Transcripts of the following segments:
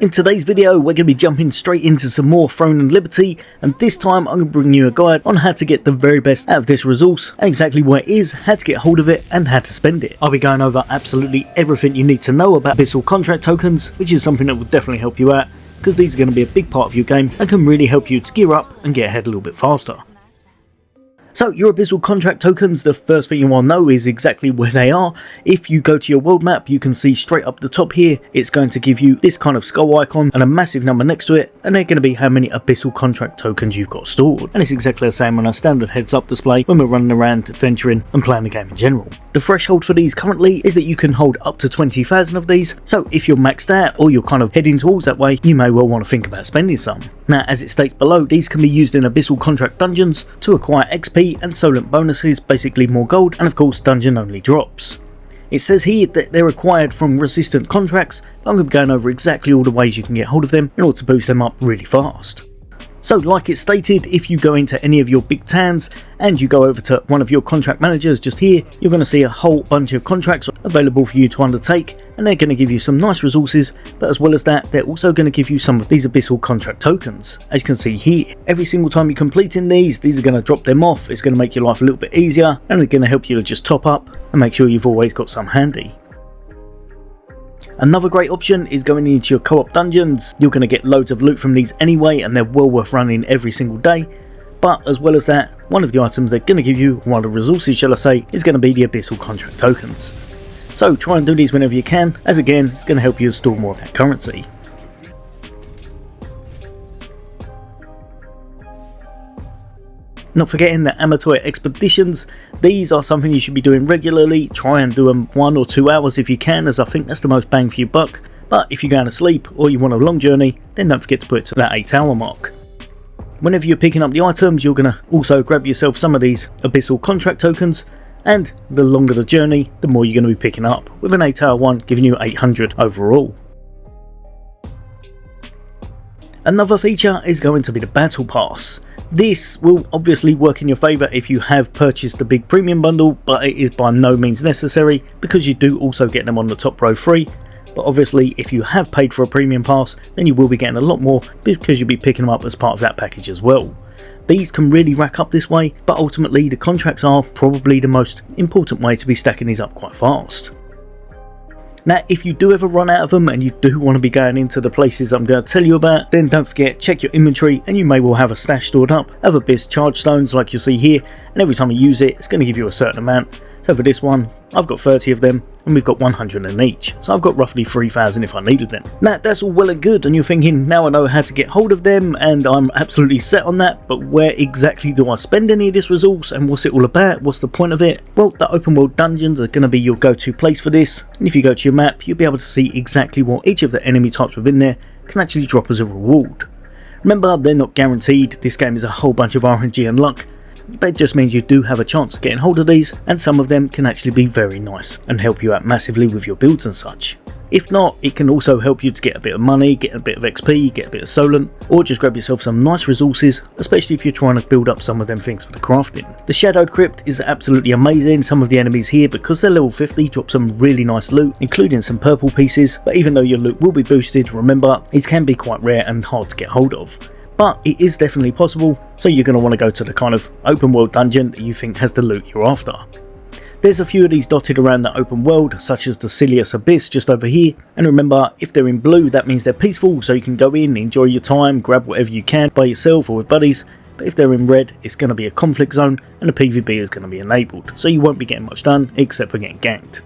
In today's video, we're going to be jumping straight into some more Throne and Liberty, and this time I'm going to bring you a guide on how to get the very best out of this resource, and exactly what it is, how to get hold of it, and how to spend it. I'll be going over absolutely everything you need to know about Abyssal contract tokens, which is something that will definitely help you out, because these are going to be a big part of your game, and can really help you to gear up and get ahead a little bit faster. So your Abyssal contract tokens, the first thing you want to know is exactly where they are. If you go to your world map, you can see straight up the top here, it's going to give you this kind of skull icon and a massive number next to it, and they're going to be how many Abyssal contract tokens you've got stored. And it's exactly the same on our standard heads up display when we're running around, adventuring and playing the game in general. The threshold for these currently is that you can hold up to 20,000 of these, so if you're maxed out or you're kind of heading towards that way, you may well want to think about spending some. Now, as it states below, these can be used in Abyssal contract dungeons to acquire XP and Solent bonuses, basically more gold, and of course dungeon only drops. It says here that they're acquired from resistant contracts, but I'm going to be going over exactly all the ways you can get hold of them in order to boost them up really fast. So like it stated, if you go into any of your big towns and you go over to one of your contract managers just here, you're going to see a whole bunch of contracts available for you to undertake, and they're going to give you some nice resources, but as well as that, they're also going to give you some of these Abyssal contract tokens. As you can see here, every single time you're completing these are going to drop them off. It's going to make your life a little bit easier, and they're going to help you to just top up and make sure you've always got some handy. Another great option is going into your Co-op Dungeons. You're going to get loads of loot from these anyway, and they're well worth running every single day. But as well as that, one of the items they're going to give you, one of the resources shall I say, is going to be the Abyssal contract tokens. So try and do these whenever you can, as again, it's going to help you store more of that currency. Not forgetting the amateur expeditions, these are something you should be doing regularly. Try and do them 1 or 2 hours if you can, as I think that's the most bang for your buck. But if you're going to sleep or you want a long journey, then don't forget to put it to that 8-hour mark. Whenever you're picking up the items, you're going to also grab yourself some of these Abyssal contract tokens, and the longer the journey, the more you're going to be picking up, with an 8-hour one giving you 800 overall. Another feature is going to be the Battle Pass. This will obviously work in your favour if you have purchased the big premium bundle, but it is by no means necessary because you do also get them on the top row free. But obviously if you have paid for a premium pass, then you will be getting a lot more because you'll be picking them up as part of that package as well. These can really rack up this way, but ultimately the contracts are probably the most important way to be stacking these up quite fast. Now, if you do ever run out of them and you do want to be going into the places I'm going to tell you about, then don't forget, check your inventory and you may well have a stash stored up of Abyss charge stones like you'll see here, and every time you use it, it's going to give you a certain amount. So for this one, I've got 30 of them and we've got 100 in each, so I've got roughly 3,000 if I needed them. Now that's all well and good, and you're thinking, now I know how to get hold of them and I'm absolutely set on that, but where exactly do I spend any of this resource and what's it all about? What's the point of it? Well, the open world dungeons are going to be your go-to place for this, and if you go to your map, you'll be able to see exactly what each of the enemy types within there can actually drop as a reward. Remember, they're not guaranteed. This game is a whole bunch of RNG and luck, but it just means you do have a chance of getting hold of these, and some of them can actually be very nice and help you out massively with your builds and such. If not, it can also help you to get a bit of money, get a bit of XP, get a bit of Solent, or just grab yourself some nice resources, especially if you're trying to build up some of them things for the crafting. The Shadowed Crypt is absolutely amazing. Some of the enemies here, because they're level 50, drop some really nice loot, including some purple pieces, but even though your loot will be boosted, remember, these can be quite rare and hard to get hold of. But it is definitely possible, so you're going to want to go to the kind of open world dungeon that you think has the loot you're after. There's a few of these dotted around the open world, such as the Silius Abyss just over here, and remember, if they're in blue that means they're peaceful, so you can go in, enjoy your time, grab whatever you can by yourself or with buddies, but if they're in red, it's going to be a conflict zone and the PvP is going to be enabled, so you won't be getting much done except for getting ganked.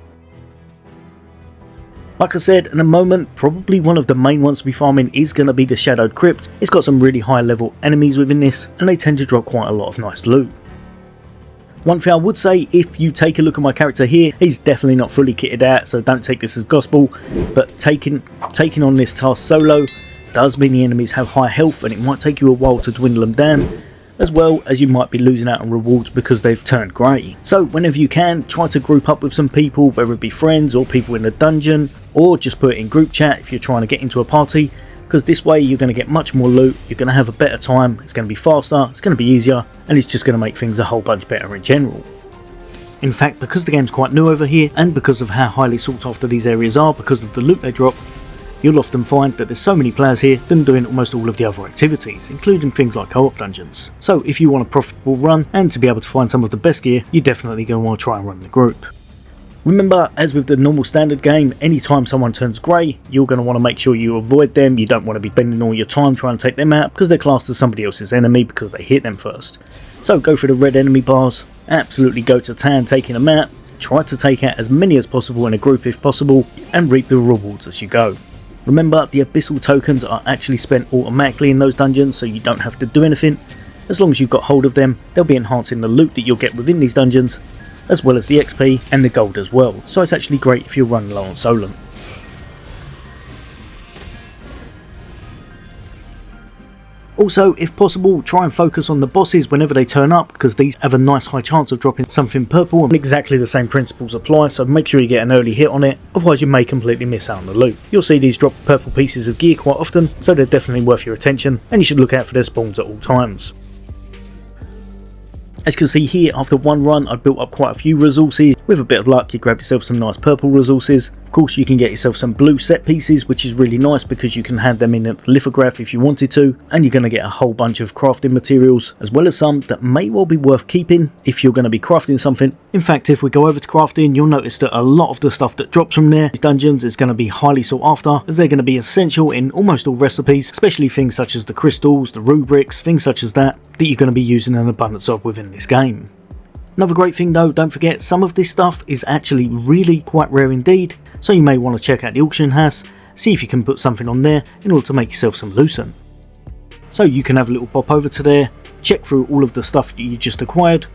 Like I said, in a moment, probably one of the main ones to be farming is going to be the Shadowed Crypt. It's got some really high level enemies within this, and they tend to drop quite a lot of nice loot. One thing I would say, if you take a look at my character here, he's definitely not fully kitted out, so don't take this as gospel, but taking on this task solo does mean the enemies have high health, and it might take you a while to dwindle them down, as well as you might be losing out on rewards because they've turned grey. So whenever you can, try to group up with some people, whether it be friends or people in the dungeon, or just put it in group chat if you're trying to get into a party, because this way you're going to get much more loot, you're going to have a better time, it's going to be faster, it's going to be easier, and it's just going to make things a whole bunch better in general. In fact, because the game's quite new over here, and because of how highly sought after these areas are because of the loot they drop, you'll often find that there's so many players here that are doing almost all of the other activities, including things like Co-op Dungeons. So if you want a profitable run and to be able to find some of the best gear, you're definitely going to want to try and run the group. Remember, as with the normal standard game, anytime someone turns grey, you're going to want to make sure you avoid them. You don't want to be spending all your time trying to take them out because they're classed as somebody else's enemy because they hit them first. So go for the red enemy bars, absolutely go to town taking them out, try to take out as many as possible in a group if possible, and reap the rewards as you go. Remember, the Abyssal tokens are actually spent automatically in those dungeons, so you don't have to do anything. As long as you've got hold of them, they'll be enhancing the loot that you'll get within these dungeons, as well as the XP and the gold as well, so it's actually great if you're running low on Solent. Also, if possible, try and focus on the bosses whenever they turn up, because these have a nice high chance of dropping something purple, and exactly the same principles apply, so make sure you get an early hit on it, otherwise you may completely miss out on the loot. You'll see these drop purple pieces of gear quite often, so they're definitely worth your attention, and you should look out for their spawns at all times. As you can see here, after one run I built up quite a few resources. With a bit of luck you grab yourself some nice purple resources. Of course you can get yourself some blue set pieces, which is really nice because you can have them in a lithograph if you wanted to, and you're going to get a whole bunch of crafting materials, as well as some that may well be worth keeping if you're going to be crafting something. In fact, if we go over to crafting, you'll notice that a lot of the stuff that drops from there, these dungeons, is going to be highly sought after, as they're going to be essential in almost all recipes, especially things such as the crystals, the rubrics, things such as that you're going to be using an abundance of within this game. Another great thing though, don't forget, some of this stuff is actually really quite rare indeed, so you may want to check out the auction house, see if you can put something on there in order to make yourself some lucent. So you can have a little pop over to there, check through all of the stuff that you just acquired,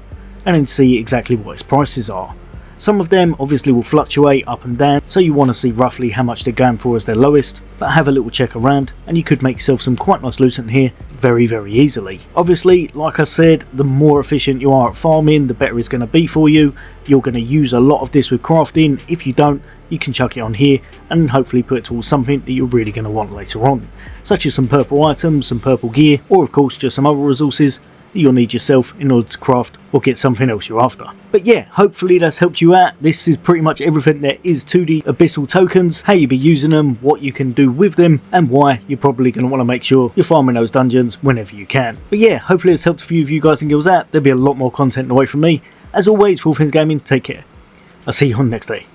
and then see exactly what its prices are. Some of them obviously will fluctuate up and down, so you want to see roughly how much they're going for as their lowest, but have a little check around and you could make yourself some quite nice lucent here very easily. Obviously, like I said, the more efficient you are at farming, the better it's going to be for you. You're going to use a lot of this with crafting. If you don't, you can chuck it on here and hopefully put it towards something that you're really going to want later on, such as some purple items, some purple gear, or of course just some other resources that you'll need yourself in order to craft or get something else you're after. But yeah, hopefully that's helped you out. This is pretty much everything there is to the Abyssal tokens, how you be using them, what you can do with them, and why you're probably going to want to make sure you're farming those dungeons whenever you can. But yeah, hopefully it's helped a few of you guys and girls out. There'll be a lot more content away from me. As always, for all things gaming, take care. I'll see you on next day.